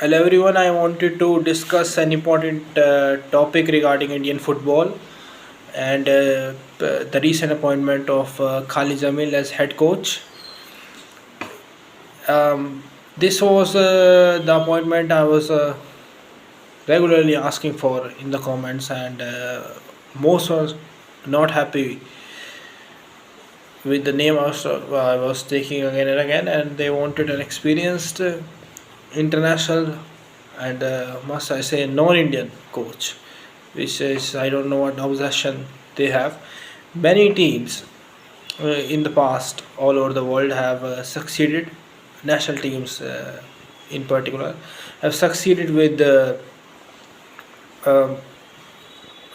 Hello everyone, I wanted to discuss an important topic regarding Indian football and the recent appointment of Khalid Jamil as head coach. This was the appointment I was regularly asking for in the comments, and most was not happy with the name I was taking again and again, and they wanted an experienced international and must I say non-Indian coach, which is I don't know what obsession they have. Many teams in the past all over the world have succeeded. National teams, in particular, have succeeded with um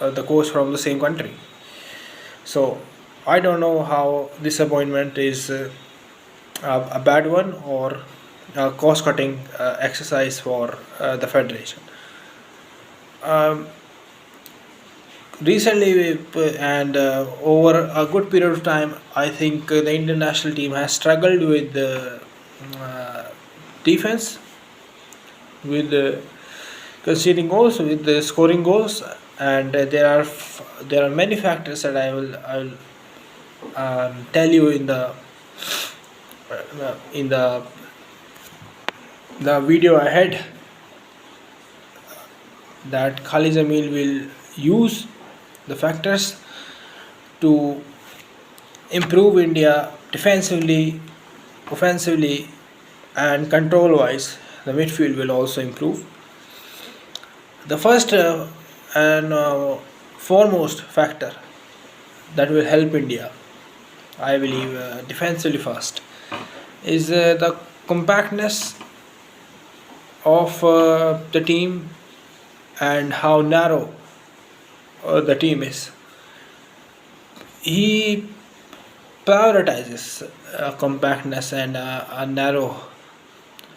the coach from the same country. So I don't know how this appointment is a bad one or a cost-cutting exercise for the federation. Um, Recently, and over a good period of time, I think the Indian national team has struggled with the uh, defense, with conceding goals, with the scoring goals, and there are many factors that I will tell you in the video ahead, that Khalid Jamil will use the factors to improve India defensively, offensively, and control wise. The midfield will also improve. The first and foremost factor that will help India, I believe, defensively first, is the compactness of the team and how narrow the team is. He prioritizes compactness and a narrow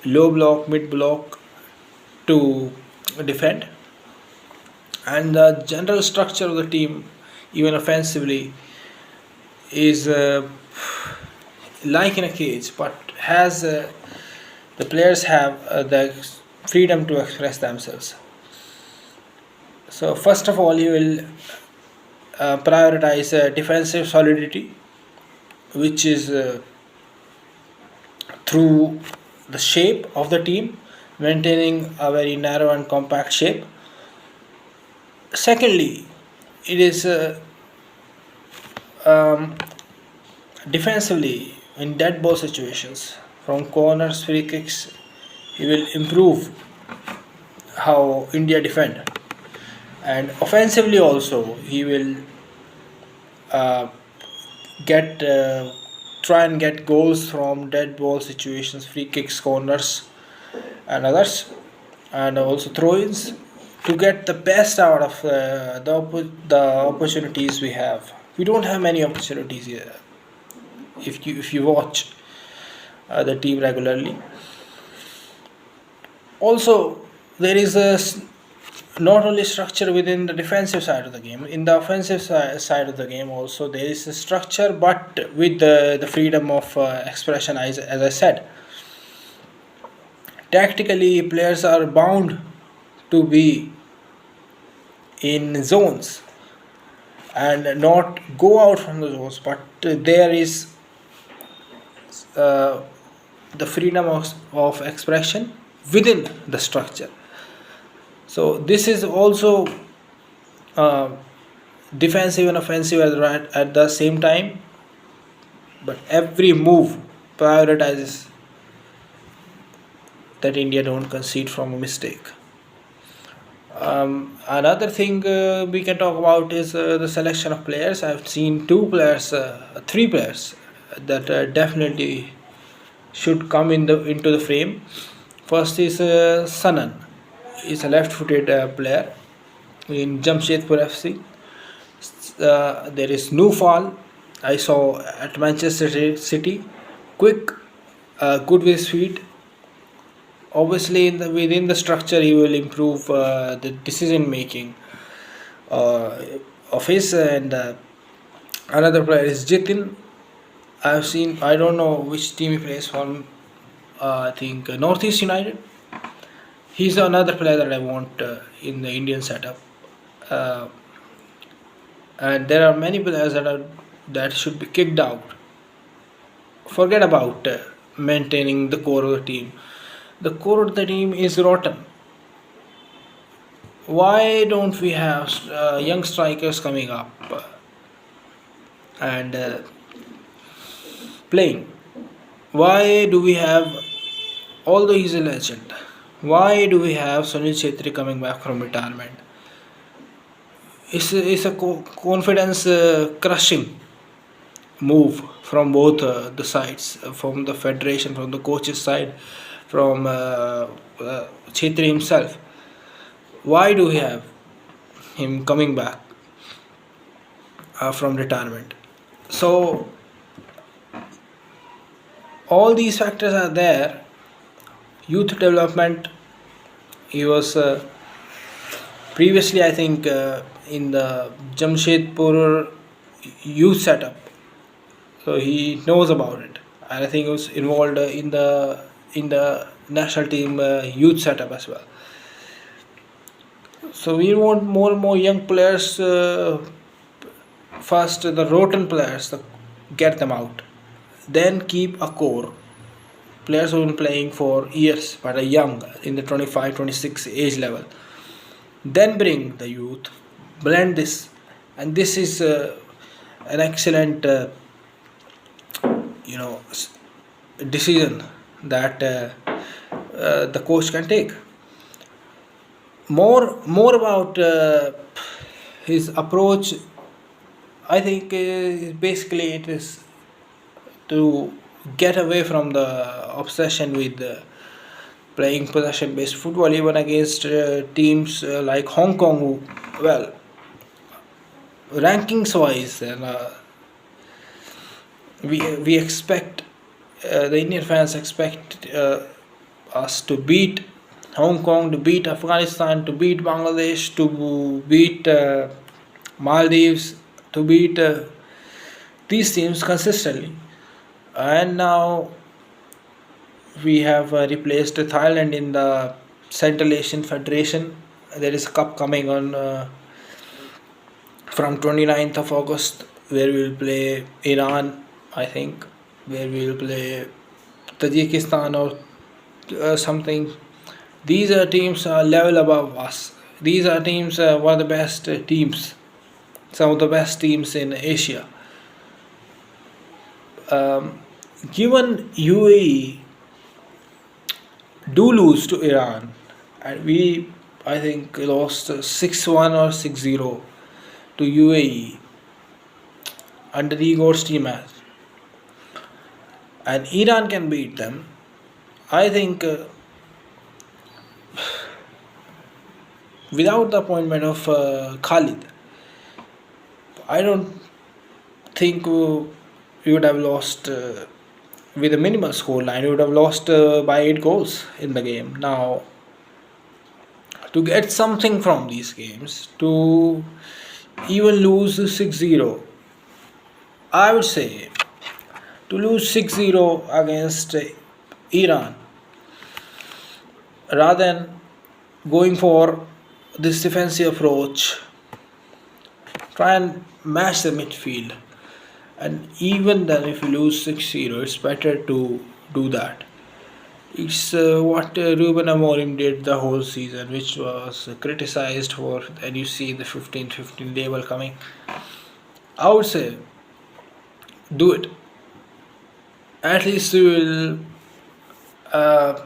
low block, mid block to defend, and the general structure of the team, even offensively, is like in a cage, but has the players have the freedom to express themselves. So first of all, you will prioritize defensive solidity, which is through the shape of the team, maintaining a very narrow and compact shape. Secondly, it is um, defensively in dead ball situations, from corners, free kicks. He will improve how India defend, and offensively also he will uh, get try and get goals from dead ball situations, free kicks, corners, and others, and also throw-ins, to get the best out of the opportunities we have. We don't have many opportunities here. If you watch the team regularly, also there is not only structure within the defensive side of the game, in the offensive side of the game also there is a structure, but with the freedom of expression, as I said. Tactically, players are bound to be in zones and not go out from the zones, but there is uh, the freedom of expression within the structure. So this is also uh, defensive and offensive at the same time, but every move prioritizes that India don't concede from a mistake. Another thing we can talk about is the selection of players. I've seen three players that definitely should come into the frame. First is Sanan. He's a left-footed player in Jamshedpur FC. There is Nufal. I saw at Manchester City. Quick, good with his feet. Obviously, within the structure, he will improve the decision making uh, of his. And another player is Jitin. I've seen. I don't know which team he plays for. I think Northeast United. He's another player that I want in the Indian setup. Uh, and there are many players that should be kicked out. Forget about maintaining the core of the team. The core of the team is rotten. Why don't we have young strikers coming up and playing? Why do we have, although he's a legend, why do we have Sunil Chetri coming back from retirement? It's a confidence crushing move from both the sides, from the federation, from the coach's side, from Chetri himself. Why do we have him coming back from retirement? So all these factors are there. Youth development. He was previously, I think, in the Jamshedpur youth setup, so he knows about it, and I think he was involved in the national team youth setup as well. So we want more and more young players. First, the rotten players, get them out. Then keep a core. Players who have been playing for years but are young in the 25, 26 age level. Then bring the youth, blend this, and this is an excellent, you know, decision that the coach can take. More about his approach. I think basically it is to get away from the obsession with playing possession based football, even against teams like Hong Kong, who, well, rankings wise, and we expect, the Indian fans expect us to beat Hong Kong, to beat Afghanistan, to beat Bangladesh, to beat Maldives, to beat these teams consistently. And now we have replaced Thailand in the Central Asian Federation. There is a cup coming on from 29th of August, where we will play Iran, I think, where we will play Tajikistan or something. These are teams level above us. These are teams, one of the best teams, some of the best teams in Asia. Um, Given UAE do lose to Iran, and we, I think, lost 6-1 or 6-0 to UAE under the Igor's team as, and Iran can beat them. I think without the appointment of Khalid, I don't think we would have lost with a minimal scoreline. We would have lost by 8 goals in the game. Now, to get something from these games, to even lose 6-0, I would say to lose 6-0 against Iran, rather than going for this defensive approach, try and match the midfield. And even then, if you lose 6-0, it's better to do that. It's what Ruben Amorim did the whole season, which was criticized for, and you see the 15-15 label coming. I would say do it. At least you will uh,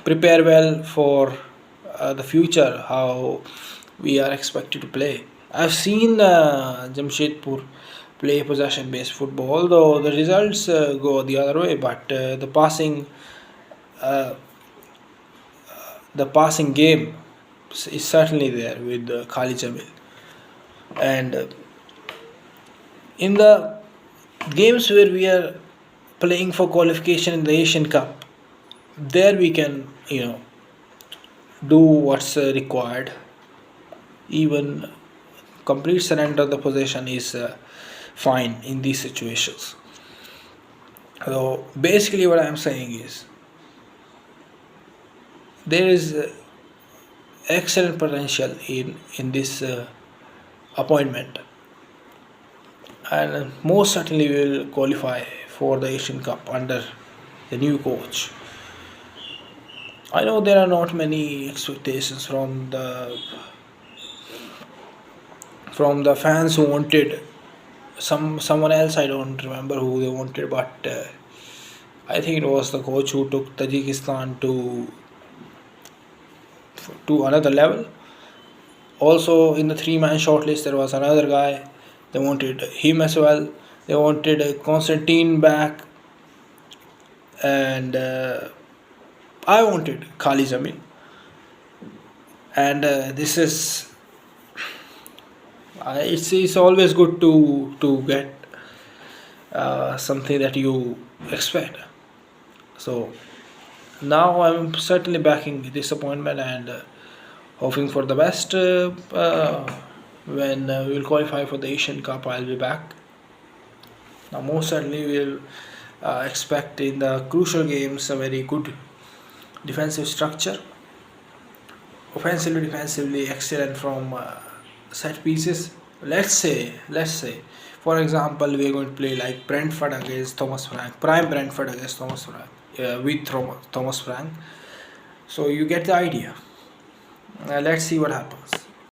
prepare well for the future, how we are expected to play. I've seen Jamshedpur play possession based football, though the results go the other way, but uh, the passing game is certainly there with Khalid Jamil. And in the games where we are playing for qualification in the Asian Cup, there we can, do what's required. Even complete surrender of the possession is fine in these situations. So basically, what I am saying is there is excellent potential in this appointment, and most certainly will qualify for the Asian Cup under the new coach. I know there are not many expectations from the fans who wanted someone else. I don't remember who they wanted, but I think it was the coach who took Tajikistan to another level. Also, in the three-man shortlist, there was another guy. They wanted him as well. They wanted Constantine back, and I wanted Khalid Jamil. And this is it's always good to get something that you expect. So now I'm certainly backing disappointment and hoping for the best. When we'll qualify for the Asian Cup, I'll be back. Now, most certainly, we'll expect in the crucial games a very good defensive structure, offensively, defensively excellent from set pieces. Let's say, for example, we are going to play like Brentford against Thomas Frank, prime Brentford against Thomas Frank, with Thomas Frank. So you get the idea. Let's see what happens.